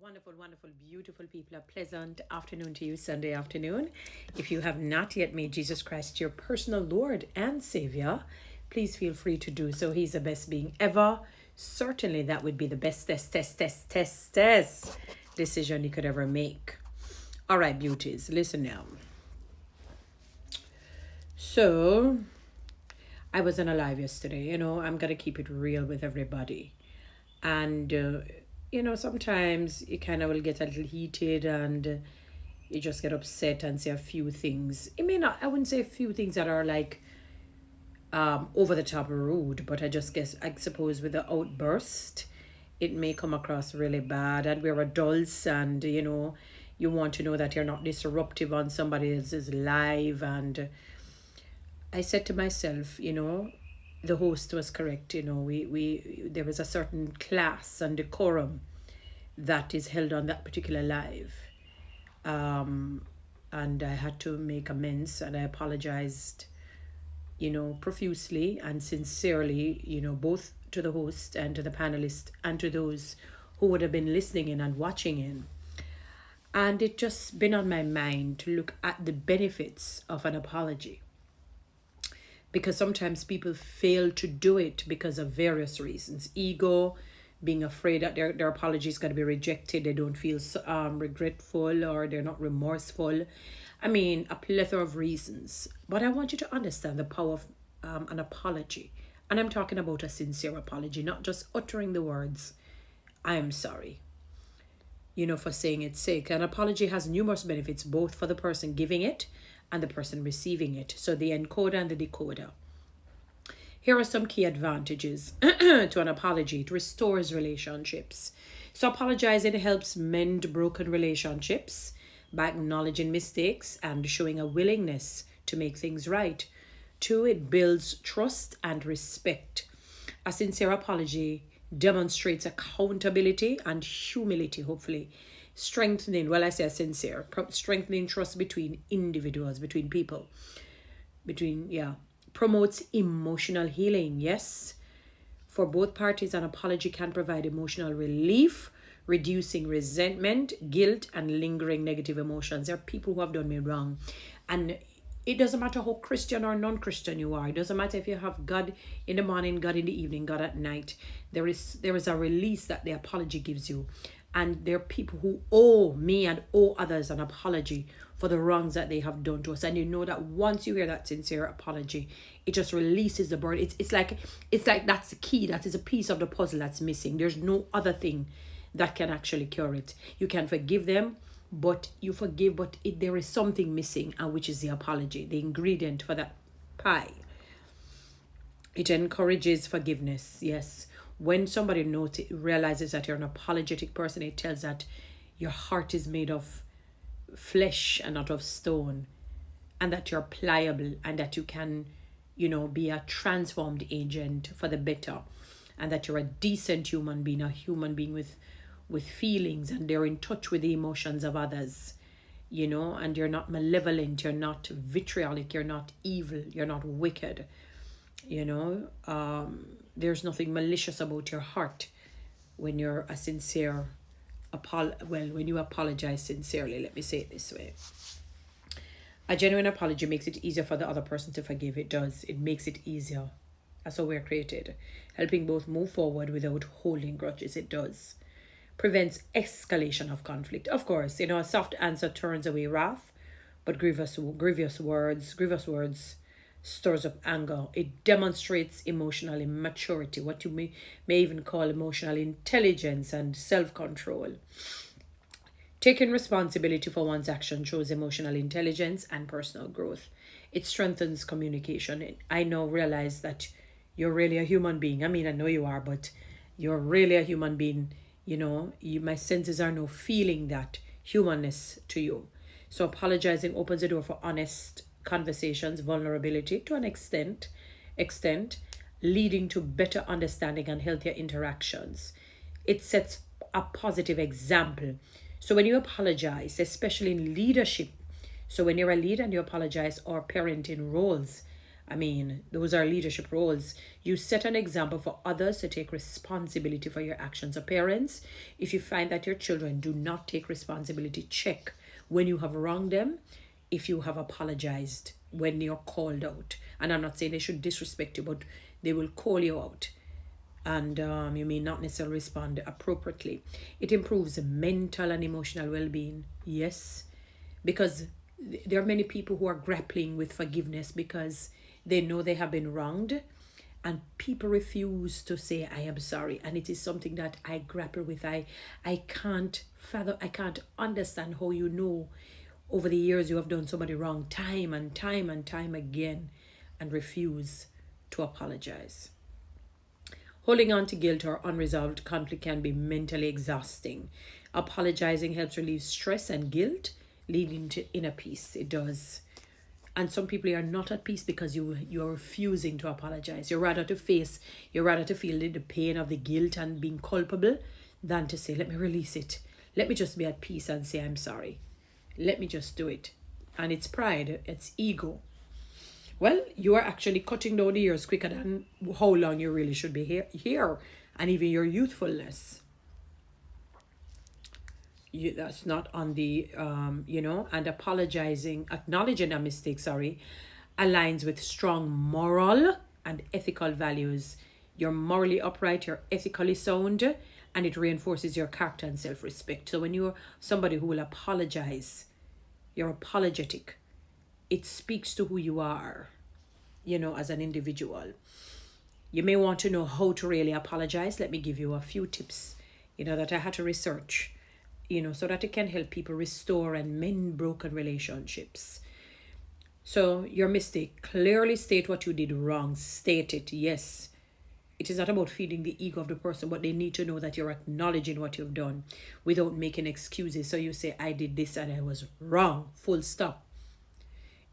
Wonderful, wonderful, beautiful people. A pleasant afternoon to you, Sunday afternoon. If you have not yet made Jesus Christ your personal Lord and Savior, please feel free to do so. He's the best being ever. Certainly, that would be the best test decision you could ever make. All right, beauties, listen now. So, I wasn't alive yesterday. I'm going to keep it real with everybody. And sometimes you kind of will get a little heated, and you just get upset and say a few things. It may not, I wouldn't say a few things that are like over the top rude, but I suppose with the outburst it may come across really bad. And we're adults, and you want to know that you're not disruptive on somebody else's live. And I said to myself, the host was correct. We there was a certain class and decorum that is held on that particular live. And I had to make amends, and I apologized, profusely and sincerely, both to the host and to the panelists and to those who would have been listening in and watching in. And it just been on my mind to look at the benefits of an apology, because sometimes people fail to do it because of various reasons: ego, being afraid that their apology is going to be rejected, they don't feel regretful, or they're not remorseful. I mean, a plethora of reasons. But I want you to understand the power of an apology. And I'm talking about a sincere apology, not just uttering the words, I am sorry, for saying its sake. An apology has numerous benefits, both for the person giving it and the person receiving it. So the encoder and the decoder. Here are some key advantages to an apology. It restores relationships. So apologizing helps mend broken relationships by acknowledging mistakes and showing a willingness to make things right. Two, it builds trust and respect. A sincere apology demonstrates accountability and humility, hopefully. Strengthening, well, I say sincere, strengthening trust between individuals, between people. Promotes emotional healing, yes. For both parties, an apology can provide emotional relief, reducing resentment, guilt, and lingering negative emotions. There are people who have done me wrong. And it doesn't matter how Christian or non-Christian you are. It doesn't matter if you have God in the morning, God in the evening, God at night. There is a release that the apology gives you. And there are people who owe me and owe others an apology for the wrongs that they have done to us. And you know that once you hear that sincere apology, it just releases the burden. It's like that's the key. That is a piece of the puzzle that's missing. There's no other thing that can actually cure it. You can forgive them, but you forgive, but there is something missing, and which is the apology, the ingredient for that pie. It encourages forgiveness, yes. When somebody realizes that you're an apologetic person, it tells that your heart is made of flesh and not of stone, and that you're pliable, and that you can, be a transformed agent for the better, and that you're a decent human being, a human being with feelings, and they're in touch with the emotions of others, and you're not malevolent, you're not vitriolic, you're not evil, you're not wicked. There's nothing malicious about your heart when you're a sincere when you apologize sincerely. Let me say it this way: a genuine apology makes it easier for the other person to forgive. It does. It makes it easier. That's how we're created, helping both move forward without holding grudges. It does. Prevents escalation of conflict. Of course, a soft answer turns away wrath, but grievous words stores up anger. It demonstrates emotional immaturity, what you may even call emotional intelligence and self-control. Taking responsibility for one's action shows emotional intelligence and personal growth. It strengthens communication. I now realize that you're really a human being. I mean, I know you are, but you're really a human being. My senses are now feeling that humanness to you. So apologizing opens the door for honest conversations, vulnerability to an extent, leading to better understanding and healthier interactions. It sets a positive example. So when you apologize, especially in leadership, so when you're a leader and you apologize, or parenting roles, I mean, those are leadership roles. You set an example for others to take responsibility for your actions. So parents, if you find that your children do not take responsibility, check when you have wronged them, if you have apologized when you're called out. And I'm not saying they should disrespect you, but they will call you out, and you may not necessarily respond appropriately. It improves mental and emotional well-being. Yes, because there are many people who are grappling with forgiveness because they know they have been wronged, and people refuse to say I am sorry, and it is something that I grapple with. I can't fathom, I can't understand how you know over the years you have done somebody wrong time and time and time again and refuse to apologize. Holding on to guilt or unresolved conflict can be mentally exhausting. Apologizing helps relieve stress and guilt, leading to inner peace. It does. And some people are not at peace because you're refusing to apologize. You're rather to feel the pain of the guilt and being culpable than to say, let me release it. Let me just be at peace and say I'm sorry. Let me just do it. And it's pride, it's ego. Well, you are actually cutting down the years quicker than how long you really should be here, and even your youthfulness. That's not on the and acknowledging a mistake, sorry, aligns with strong moral and ethical values. You're morally upright, you're ethically sound, and it reinforces your character and self-respect. So when you're somebody who will apologize, you're apologetic. It speaks to who you are, as an individual. You may want to know how to really apologize. Let me give you a few tips, that I had to research, so that it can help people restore and mend broken relationships. So, your mistake, clearly state what you did wrong. State it, yes. It is not about feeding the ego of the person, but they need to know that you're acknowledging what you've done without making excuses. So you say, I did this and I was wrong, full stop.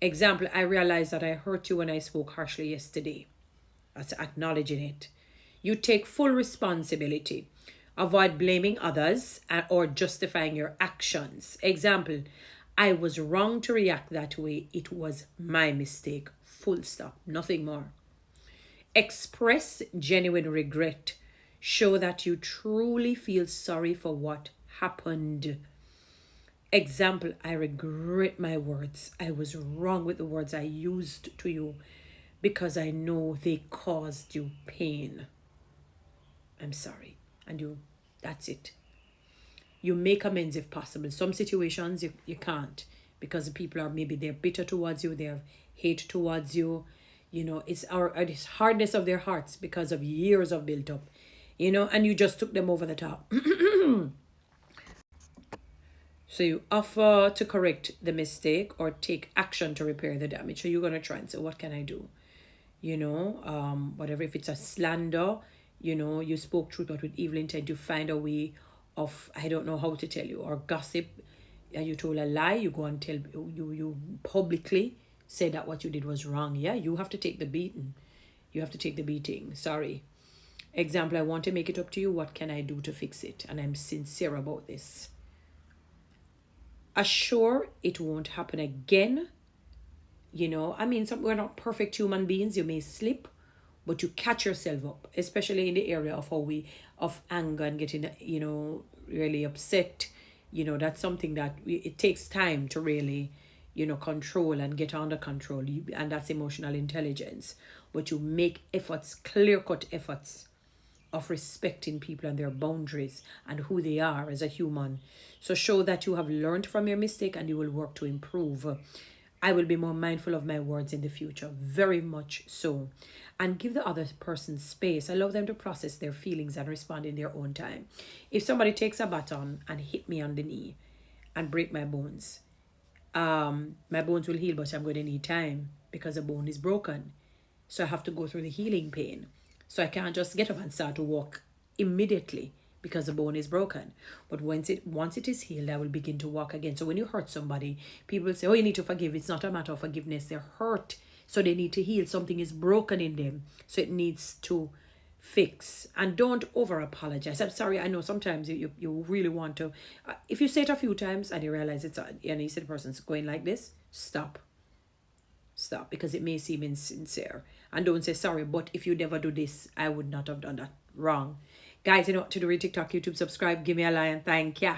Example, I realized that I hurt you when I spoke harshly yesterday. That's acknowledging it. You take full responsibility. Avoid blaming others or justifying your actions. Example, I was wrong to react that way. It was my mistake. Full stop. Nothing more. Express genuine regret. Show that you truly feel sorry for what happened. Example, I regret my words. I was wrong with the words I used to you because I know they caused you pain. I'm sorry. And that's it. You make amends if possible. Some situations you can't because the people they're bitter towards you, they have hate towards you. It's it's hardness of their hearts because of years of built up. And you just took them over the top. So you offer to correct the mistake or take action to repair the damage. So you're going to try and say, what can I do? Whatever, if it's a slander, you spoke truth but with evil intent, you find a way of, I don't know how to tell you, or gossip, you told a lie, you go and tell, you publicly say that what you did was wrong. Yeah, you have to take the beating. You have to take the beating. Sorry. Example, I want to make it up to you. What can I do to fix it? And I'm sincere about this. Assure it won't happen again. We're not perfect human beings. You may slip, but you catch yourself up, especially in the area of anger and getting, really upset. That's something that it takes time to really, control and get under control. And that's emotional intelligence. But you make efforts, clear-cut efforts of respecting people and their boundaries and who they are as a human. So show that you have learned from your mistake and you will work to improve. I will be more mindful of my words in the future, very much so. And give the other person space. Allow them to process their feelings and respond in their own time. If somebody takes a baton and hit me on the knee and break my bones will heal, but I'm going to need time because the bone is broken. So I have to go through the healing pain. So I can't just get up and start to walk immediately because the bone is broken. But once it is healed, I will begin to walk again. So when you hurt somebody, people say, oh, you need to forgive. It's not a matter of forgiveness. They're hurt. So they need to heal. Something is broken in them. So it needs to fix. And don't over apologize. I'm sorry. I know sometimes you really want to. If you say it a few times and you realize and you see the person's going like this, stop. Stop, because it may seem insincere. And don't say sorry, but if you never do this, I would not have done that. Wrong. Guys, you know what to do. TikTok, YouTube, subscribe, give me a like, and thank ya.